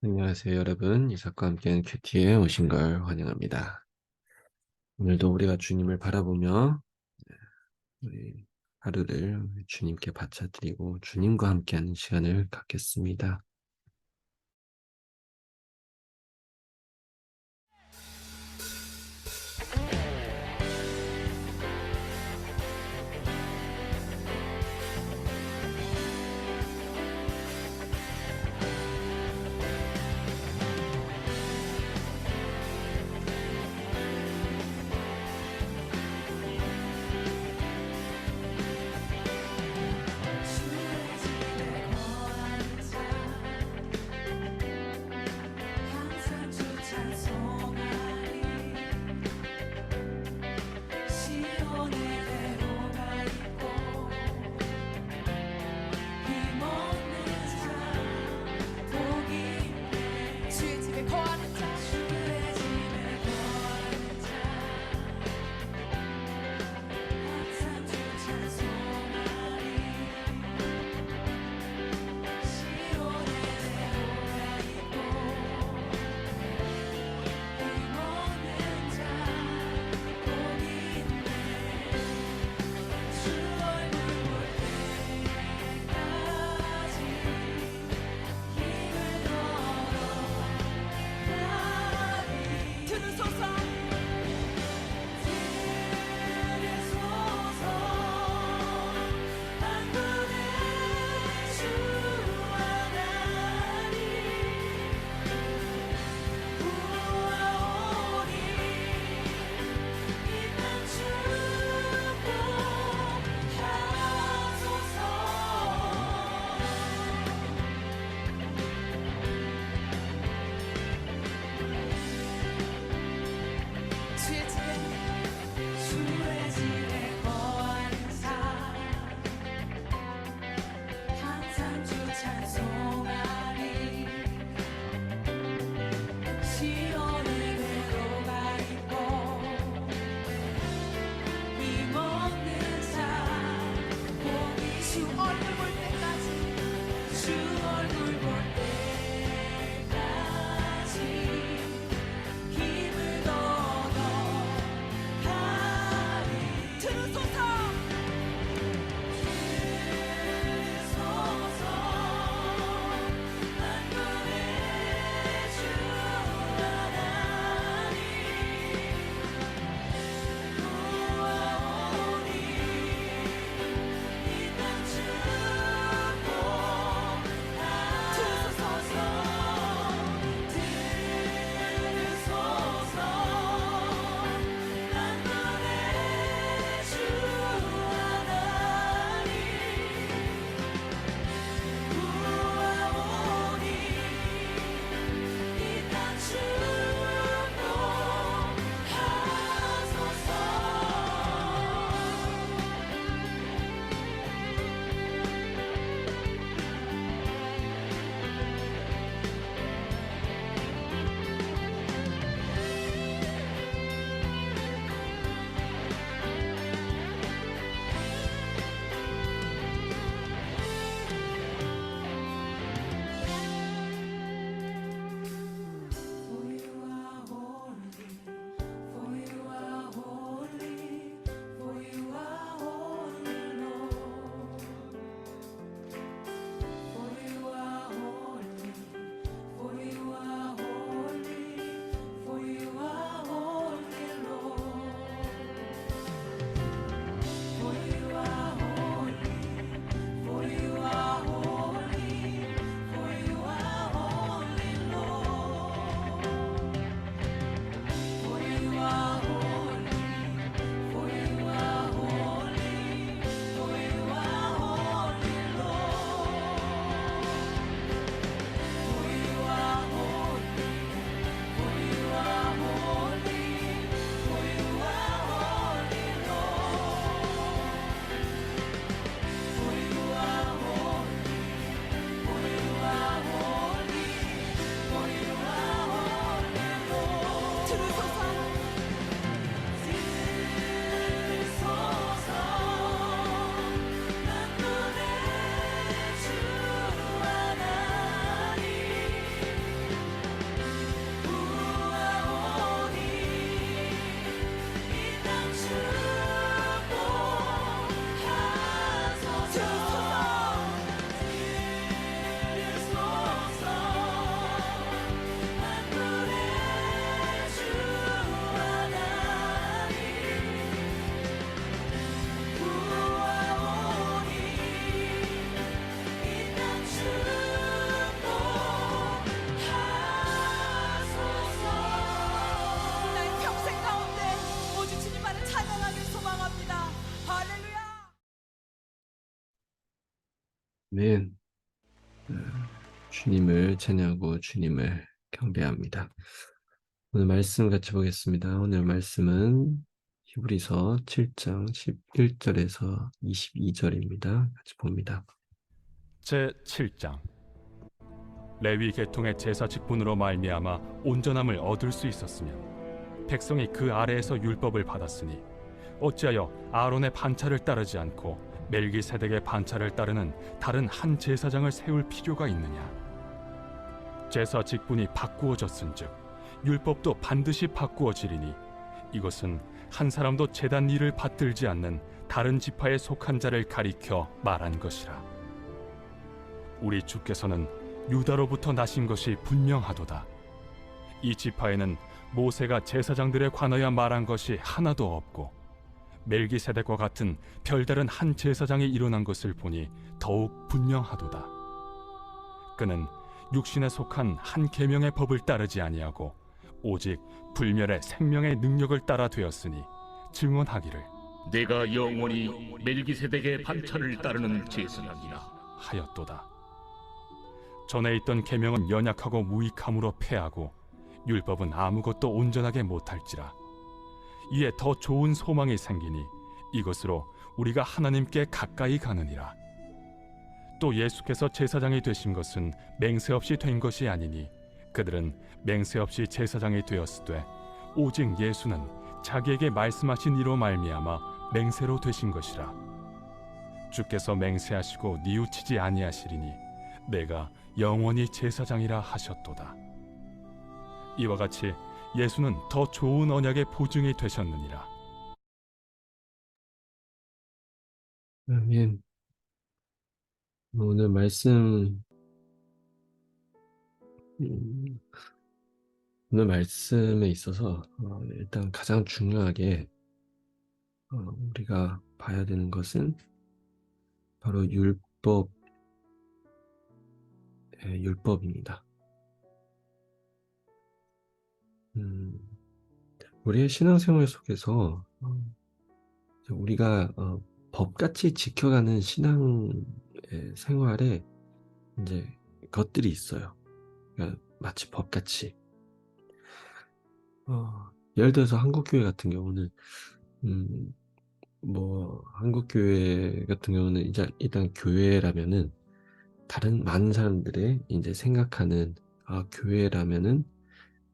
안녕하세요, 여러분. 이삭과 함께하는 큐티에 오신 걸 환영합니다. 오늘도 우리가 주님을 바라보며 우리 하루를 주님께 바쳐드리고 주님과 함께하는 시간을 갖겠습니다. 아멘. 어, 주님을 찬양하고 주님을 경배합니다. 오늘 말씀 같이 보겠습니다. 오늘 말씀은 히브리서 7장 11절에서 22절입니다. 같이 봅니다. 제7장. 레위 계통의 제사 직분으로 말미암아 온전함을 얻을 수 있었으면 백성이 그 아래에서 율법을 받았으니 어찌하여 아론의 반차를 따르지 않고 멜기세덱의 반차를 따르는 다른 한 제사장을 세울 필요가 있느냐. 제사 직분이 바꾸어졌은즉 율법도 반드시 바꾸어지리니 이것은 한 사람도 제단 일을 받들지 않는 다른 지파에 속한 자를 가리켜 말한 것이라. 우리 주께서는 유다로부터 나신 것이 분명하도다. 이 지파에는 모세가 제사장들에 관하여 말한 것이 하나도 없고 멜기세덱과 같은 별다른 한 제사장이 일어난 것을 보니 더욱 분명하도다. 그는 육신에 속한 한 계명의 법을 따르지 아니하고 오직 불멸의 생명의 능력을 따라 되었으니 증언하기를 내가 영원히 멜기세덱의 반차를 따르는 제사장이라 하였도다. 전에 있던 계명은 연약하고 무익함으로 패하고 율법은 아무것도 온전하게 못할지라. 이에 더 좋은 소망이 생기니 이것으로 우리가 하나님께 가까이 가느니라. 또 예수께서 제사장이 되신 것은 맹세 없이 된 것이 아니니 그들은 맹세 없이 제사장이 되었으되 오직 예수는 자기에게 말씀하신 이로 말미암아 맹세로 되신 것이라. 주께서 맹세하시고 뉘우치지 아니하시리니 내가 영원히 제사장이라 하셨도다. 이와 같이 예수는 더 좋은 언약의 보증이 되셨느니라. 아멘. 오늘 말씀 음, 오늘 말씀에 있어서 일단 가장 중요하게 우리가 봐야 되는 것은 바로 율법입니다. 우리의 신앙생활 속에서 우리가 법같이 지켜가는 신앙 생활에 이제 것들이 있어요. 그러니까 마치 법같이. 예를 들어서 한국교회 같은 경우는 한국교회 같은 경우는 이제 일단 교회라면은 다른 많은 사람들의 이제 생각하는 교회라면은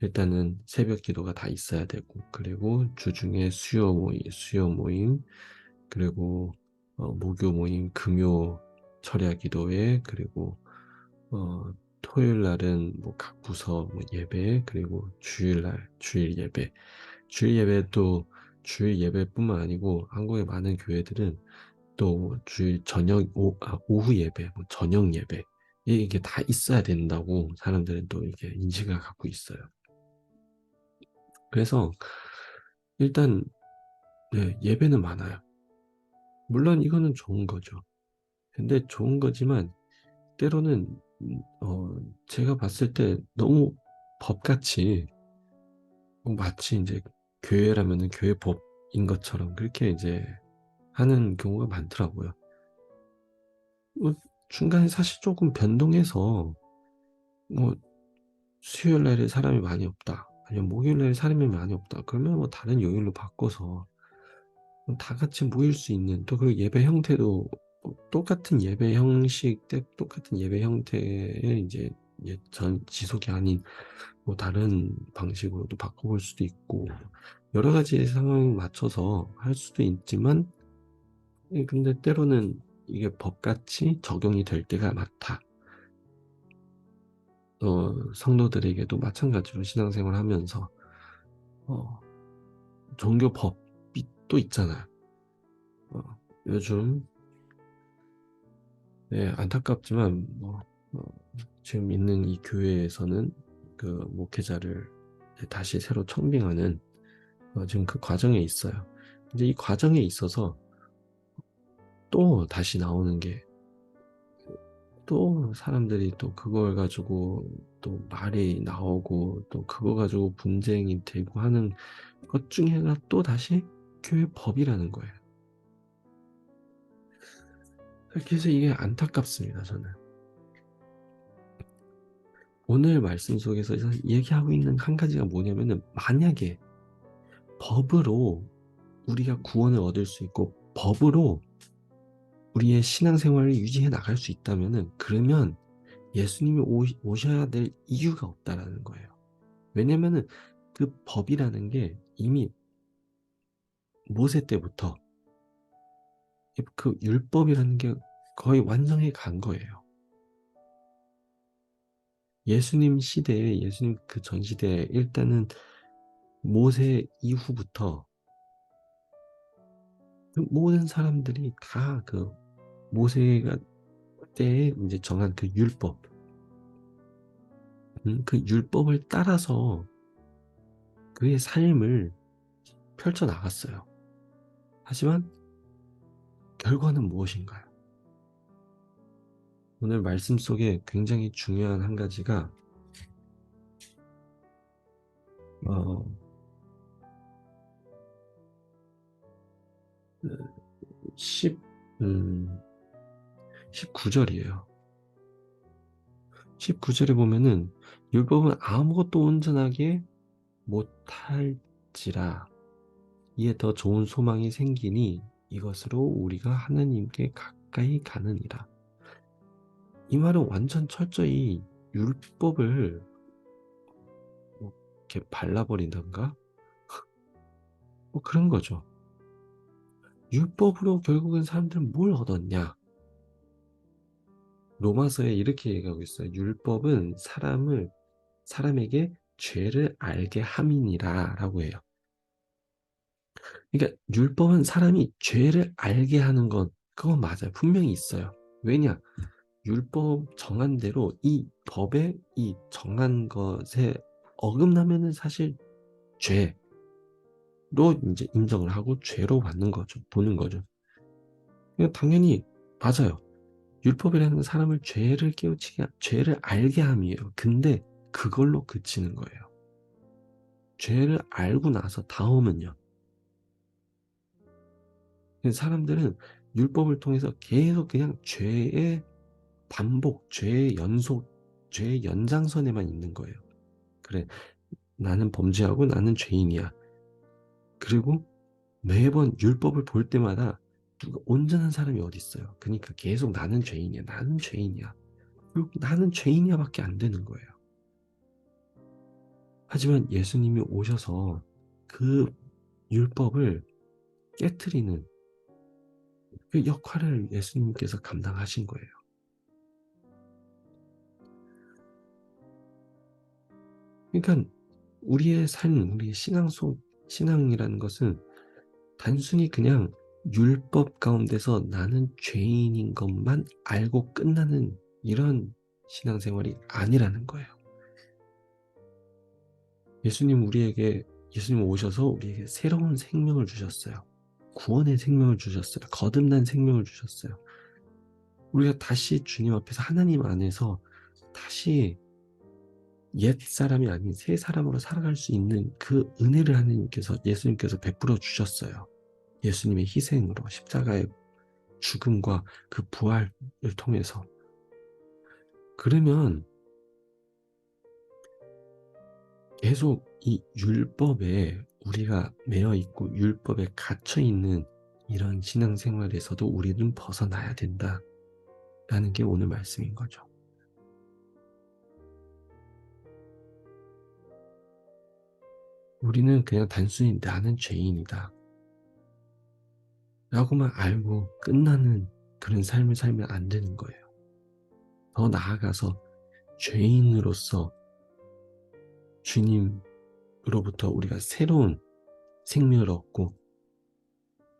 일단은 새벽 기도가 다 있어야 되고, 그리고 주중에 수요 모임, 그리고 목요 모임, 금요 철야 기도회, 그리고 토요일 날은 각 부서 예배, 그리고 주일 예배. 주일 예배뿐만 아니고 한국의 많은 교회들은 또 주일 오후 예배, 저녁 예배, 이게 다 있어야 된다고 사람들은 또 이렇게 인식을 갖고 있어요. 그래서 일단 예배는 많아요. 물론 이거는 좋은 거죠. 근데 좋은 거지만 때로는 제가 봤을 때 너무 법같이 마치 이제 교회라면은 교회 법인 것처럼 그렇게 이제 하는 경우가 많더라고요. 중간에 사실 조금 변동해서 수요일 날에 사람이 많이 없다, 아니면 목요일 날에 사람이 많이 없다, 그러면 다른 요일로 바꿔서 다 같이 모일 수 있는, 또 그 예배 형태도 똑같은 예배 형식 때 똑같은 예배 형태의 이제 전 지속이 아닌 다른 방식으로도 바꿔볼 수도 있고, 여러 가지 상황에 맞춰서 할 수도 있지만, 근데 때로는 이게 법같이 적용이 될 때가 많다. 성도들에게도 마찬가지로 신앙생활 하면서 종교 법이 또 있잖아요. 요즘 안타깝지만 지금 있는 이 교회에서는 그 목회자를 다시 새로 청빙하는 지금 그 과정에 있어요. 이제 이 과정에 있어서 또 다시 나오는 게, 또 사람들이 또 그걸 가지고 또 말이 나오고 또 그거 가지고 분쟁이 되고 하는 것 중에 하나 또 다시 교회 법이라는 거예요. 그래서 이게 안타깝습니다, 저는. 오늘 말씀 속에서 얘기하고 있는 한 가지가 뭐냐면은, 만약에 법으로 우리가 구원을 얻을 수 있고 법으로 우리의 신앙생활을 유지해 나갈 수 있다면은, 그러면 예수님이 오셔야 될 이유가 없다라는 거예요. 왜냐면은 그 법이라는 게 이미 모세 때부터, 그 율법이라는 게 거의 완성해 간 거예요. 예수님 시대에, 예수님 그 전 시대에 일단은 모세 이후부터 그 모든 사람들이 다 그 모세가 때에 이제 정한 그 율법, 그 율법을 따라서 그의 삶을 펼쳐 나갔어요. 하지만 결과는 무엇인가요? 오늘 말씀 속에 굉장히 중요한 한 가지가, 어, 10, 19절이에요. 19절에 보면은, 율법은 아무것도 온전하게 못할지라 이에 더 좋은 소망이 생기니 이것으로 우리가 하나님께 가까이 가느니라. 이 말은 완전 철저히 율법을 뭐 이렇게 발라버린던가 뭐 그런 거죠. 율법으로 결국은 사람들은 뭘 얻었냐? 로마서에 이렇게 얘기하고 있어요. 율법은 사람에게 죄를 알게 함이니라 라고 해요. 그러니까 율법은 사람이 죄를 알게 하는 건, 그건 맞아요. 분명히 있어요. 왜냐? 율법 정한 대로 이 법에 이 정한 것에 어긋나면은 사실 죄로 이제 인정을 하고 죄로 받는 거죠. 보는 거죠. 그러니까 당연히 맞아요. 율법이라는 건 사람을 죄를 깨우치게, 죄를 알게 함이에요. 근데 그걸로 그치는 거예요. 죄를 알고 나서 다음은요. 사람들은 율법을 통해서 계속 그냥 죄의 반복, 죄의 연속, 죄의 연장선에만 있는 거예요. 그래, 나는 범죄하고 나는 죄인이야. 그리고 매번 율법을 볼 때마다 누가 온전한 사람이 어디 있어요. 그러니까 계속 나는 죄인이야, 나는 죄인이야. 그리고 나는 죄인이야밖에 안 되는 거예요. 하지만 예수님이 오셔서 그 율법을 깨트리는 그 역할을 예수님께서 감당하신 거예요. 그러니까 우리의 삶, 우리의 신앙이라는 것은 단순히 그냥 율법 가운데서 나는 죄인인 것만 알고 끝나는 이런 신앙생활이 아니라는 거예요. 예수님 오셔서 우리에게 새로운 생명을 주셨어요. 구원의 생명을 주셨어요. 거듭난 생명을 주셨어요. 우리가 다시 주님 앞에서 하나님 안에서 다시 옛 사람이 아닌 새 사람으로 살아갈 수 있는 그 은혜를 예수님께서 베풀어 주셨어요. 예수님의 희생으로, 십자가의 죽음과 그 부활을 통해서. 그러면 계속 이 율법에 우리가 매여 있고 율법에 갇혀 있는 이런 신앙생활에서도 우리는 벗어나야 된다라는 게 오늘 말씀인 거죠. 우리는 그냥 단순히 나는 죄인이다 라고만 알고 끝나는 그런 삶을 살면 안 되는 거예요. 더 나아가서 죄인으로서 주님으로부터 우리가 새로운 생명을 얻고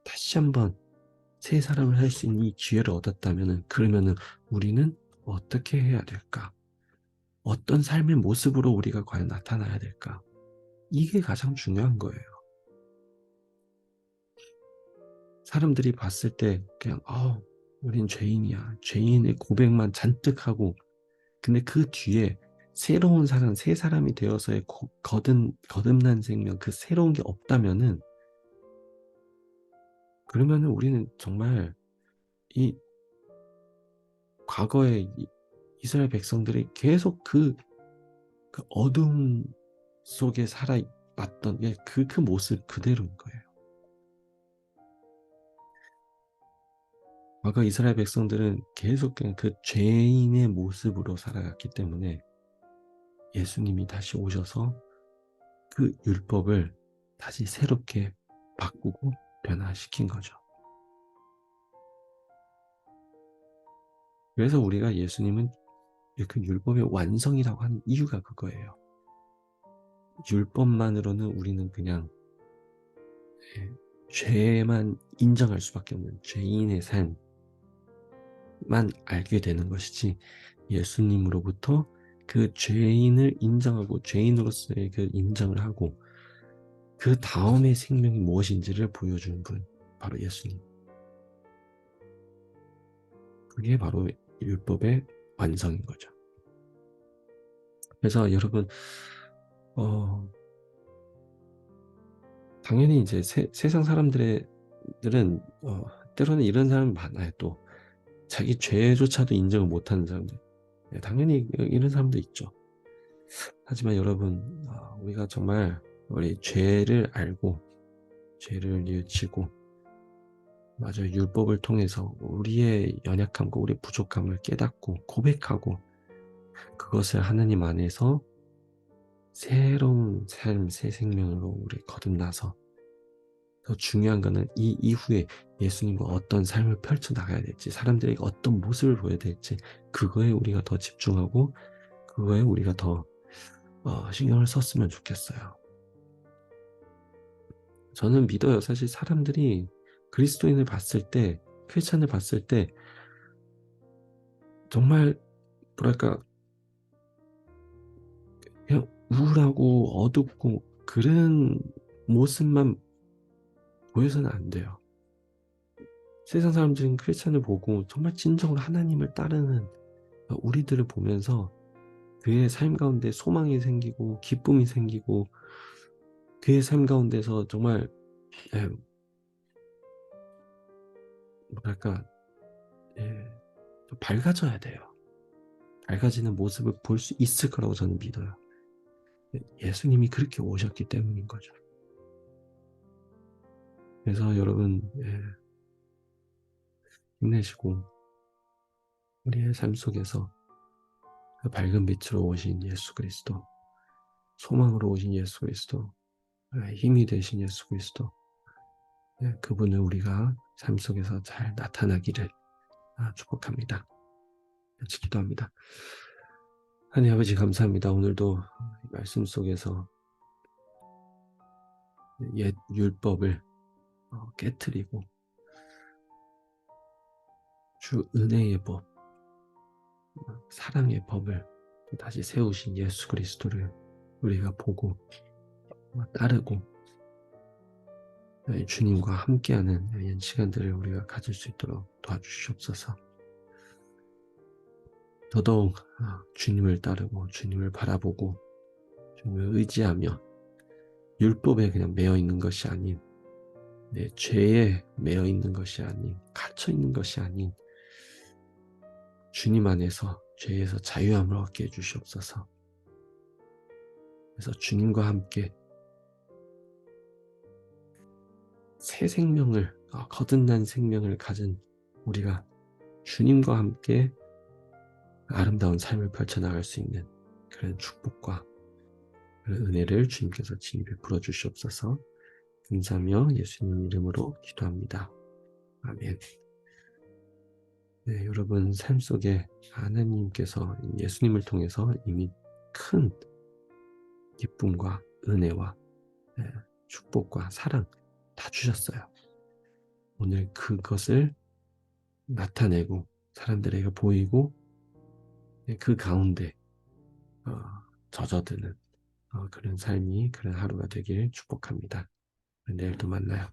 다시 한번 새 사람을 할 수 있는 이 기회를 얻었다면은, 그러면은 우리는 어떻게 해야 될까? 어떤 삶의 모습으로 우리가 과연 나타나야 될까? 이게 가장 중요한 거예요. 사람들이 봤을 때 그냥 우린 죄인이야. 죄인의 고백만 잔뜩 하고, 근데 그 뒤에 새로운 사람, 새 사람이 되어서의 거듭난 생명, 그 새로운 게 없다면은, 그러면은 우리는 정말 이 과거에 이스라엘 백성들이 계속 그 어둠 속에 살아왔던 그 모습 그대로인 거예요. 과거 이스라엘 백성들은 계속 그냥 그 죄인의 모습으로 살아갔기 때문에 예수님이 다시 오셔서 그 율법을 다시 새롭게 바꾸고 변화시킨 거죠. 그래서 우리가 예수님은 그 율법의 완성이라고 하는 이유가 그거예요. 율법만으로는 우리는 그냥 죄만 인정할 수밖에 없는 죄인의 삶만 알게 되는 것이지, 예수님으로부터 그 죄인을 인정하고 죄인으로서의 그 인정을 하고 그 다음의 생명이 무엇인지를 보여주는 분, 바로 예수님. 그게 바로 율법의 완성인 거죠. 그래서 여러분, 당연히 이제 세상 사람들은 때로는 이런 사람이 많아요. 또 자기 죄조차도 인정을 못하는 사람들, 당연히 이런 사람도 있죠. 하지만 여러분, 우리가 정말 우리 죄를 알고 죄를 뉘우치고 마저 율법을 통해서 우리의 연약함과 우리의 부족함을 깨닫고 고백하고 그것을 하나님 안에서 새로운 삶, 새 생명으로 우리 거듭나서, 더 중요한 거는 이 이후에 예수님과 어떤 삶을 펼쳐나가야 될지, 사람들에게 어떤 모습을 보여야 될지, 그거에 우리가 더 집중하고 그거에 우리가 더 신경을 썼으면 좋겠어요. 저는 믿어요. 사실 사람들이 그리스도인을 봤을 때, 크리스찬을 봤을 때 정말 뭐랄까 그냥 우울하고 어둡고 그런 모습만 보여서는 안 돼요. 세상 사람들은 크리스찬을 보고 정말 진정으로 하나님을 따르는 우리들을 보면서 그의 삶 가운데 소망이 생기고 기쁨이 생기고 그의 삶 가운데서 정말 뭐랄까 좀 밝아져야 돼요. 밝아지는 모습을 볼 수 있을 거라고 저는 믿어요. 예수님이 그렇게 오셨기 때문인 거죠. 그래서 여러분, 힘내시고 우리의 삶 속에서 그 밝은 빛으로 오신 예수 그리스도, 소망으로 오신 예수 그리스도, 힘이 되신 예수 그리스도, 그분을 우리가 삶 속에서 잘 나타나기를 축복합니다. 같이 기도합니다. 하나님 아버지, 감사합니다. 오늘도 말씀 속에서 옛 율법을 깨트리고 주 은혜의 법, 사랑의 법을 다시 세우신 예수 그리스도를 우리가 보고 따르고 주님과 함께하는 이런 시간들을 우리가 가질 수 있도록 도와주시옵소서. 더더욱 주님을 따르고 주님을 바라보고 주님을 의지하며 율법에 그냥 매여 있는 것이 아닌, 내 죄에 매여 있는 것이 아닌, 갇혀 있는 것이 아닌 주님 안에서 죄에서 자유함을 얻게 해주시옵소서. 그래서 주님과 함께 새 생명을, 거듭난 생명을 가진 우리가 주님과 함께 아름다운 삶을 펼쳐나갈 수 있는 그런 축복과 그런 은혜를 주님께서 친히 베풀어 주시옵소서. 감사하며 예수님 이름으로 기도합니다. 아멘. 네, 여러분 삶 속에 하나님께서 예수님을 통해서 이미 큰 기쁨과 은혜와 축복과 사랑 다 주셨어요. 오늘 그것을 나타내고 사람들에게 보이고 그 가운데 젖어드는 그런 삶이, 그런 하루가 되길 축복합니다. 내일 또 만나요.